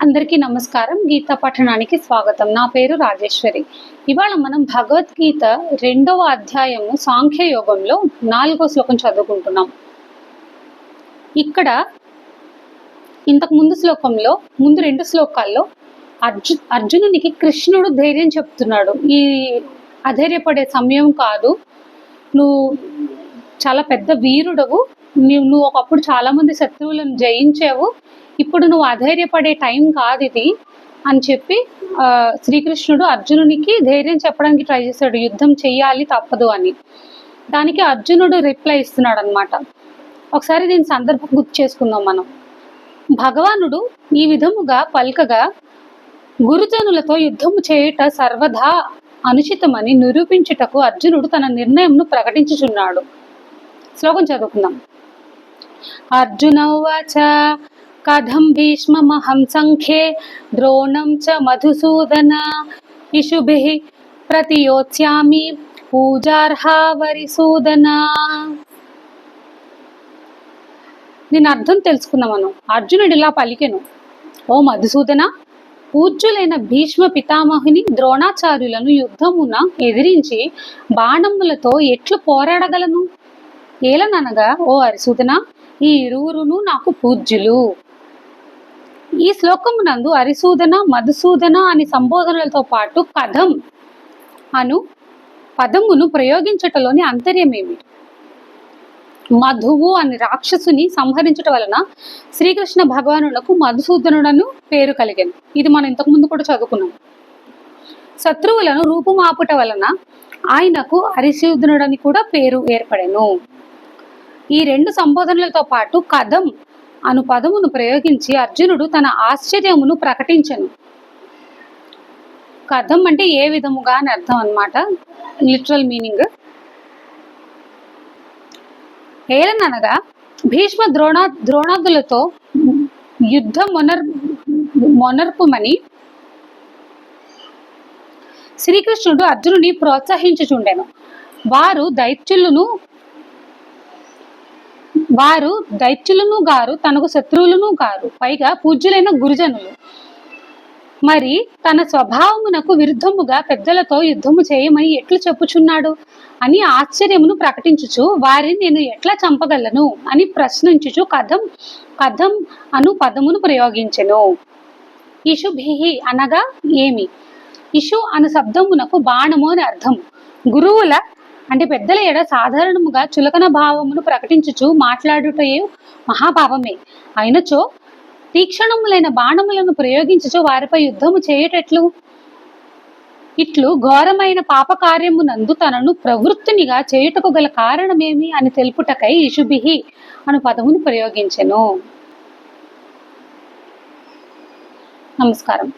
అందరికీ నమస్కారం. గీతా పఠనానికి స్వాగతం. నా పేరు రాజేశ్వరి. ఇవాళ మనం భగవద్గీత 2వ అధ్యాయము సాంఖ్య యోగంలో 4వ శ్లోకం చదువుకుంటున్నాం. ఇక్కడ ఇంతకు ముందు శ్లోకంలో ముందు 2 శ్లోకాల్లో అర్జునునికి కృష్ణుడు ధైర్యం చెప్తున్నాడు. ఈ అధైర్యపడే సమయం కాదు, నువ్వు చాలా పెద్ద వీరుడవు, నువ్వు ఒకప్పుడు చాలా మంది శత్రువులను జయించావు, ఇప్పుడు నువ్వు అధైర్యపడే టైం కాదు ఇది అని చెప్పి శ్రీకృష్ణుడు అర్జునునికి ధైర్యం చెప్పడానికి ట్రై చేశాడు. యుద్ధం చెయ్యాలి, తప్పదు అని. దానికి అర్జునుడు రిప్లై ఇస్తున్నాడు అనమాట. ఒకసారి దీని సందర్భం గుర్తు చేసుకుందాం మనం. భగవానుడు ఈ విధముగా పల్కగా, గురుజనులతో యుద్ధము చేయుట సర్వదా అనుచితమని నిరూపించుటకు అర్జునుడు తన నిర్ణయంను ప్రకటించుచున్నాడు. శ్లోకం చదువుకుందాం. అర్జున ఉవాచ కథం భీష్మమహం సంఖ్యే ద్రోణం చ మధుసూదన ఇషుభిః ప్రతియోత్స్యామి పూజార్హా వరిసూదన. దీని అర్థం తెలుసుకుందాం మనం. అర్జునుడు ఇలా పలికెను, ఓ మధుసూదన, పూజ్యులైన భీష్మ పితామహుని ద్రోణాచార్యులను యుద్ధమున ఎదిరించి బాణములతో ఎట్లు పోరాడగలను? ఏలననగా, ఓ హరిసూదన, ఈ ఇరువురును నాకు పూజ్యులు. ఈ శ్లోకమునందు హరిసూదన, మధుసూదన అని సంబోధనలతో పాటు కథం అను పదమును ప్రయోగించటలోని అంతర్యమేమి? మధువు అని రాక్షసుని సంహరించట వలన శ్రీకృష్ణ భగవానునకు మధుసూదనుడను పేరు కలిగాను. ఇది మనం ఇంతకు ముందు కూడా చదువుకున్నాం. శత్రువులను రూపుమాపుట వలన ఆయనకు హరిసూదనుడని కూడా పేరు ఏర్పడెను. ఈ 2 సంబోధనలతో పాటు కథం అను పదమును ప్రయోగించి అర్జునుడు తన ఆశ్చర్యమును ప్రకటించెను. కథం అంటే ఏ విధముగా అని అర్థం అన్నమాట, లిటరల్ మీనింగ్. ఏలననగా, భీష్మ ద్రోణాదులతో యుద్ధం మొనర్పుమని శ్రీకృష్ణుడు అర్జునుని ప్రోత్సహించుచుండెను. వారు దైత్యులను గారు, తనకు శత్రువులను గారు, పైగా పూజ్యులైన గురుజనులు. మరి తన స్వభావమునకు విరుద్ధముగా పెద్దలతో యుద్ధము చేయమని ఎట్లు చెప్పుచున్నాడు అని ఆశ్చర్యమును ప్రకటించుచు, వారిని నేను ఎట్లా చంపగలను అని ప్రశ్నించుచు కథం అను పదమును ప్రయోగించెను. ఇషుభిః అనగా ఏమి? ఇషు అను శబ్దమునకు బాణము అని అర్థం. గురువుల అంటే పెద్దల ఎడ సాధారణముగా చులకన భావమును ప్రకటించుచు మాట్లాడుటయే మహాపాపమే. అయినచో తీక్షణములైన బాణములను ప్రయోగించుచు వారిపై యుద్ధము చేయుటెట్లు? ఇట్లు ఘోరమైన పాపకార్యమునందు తనను ప్రవృత్తినిగా చేయుటకు గల కారణమేమి అని తెలుపుటకై ఇషుభిః అను పదమును ప్రయోగించెను. నమస్కారం.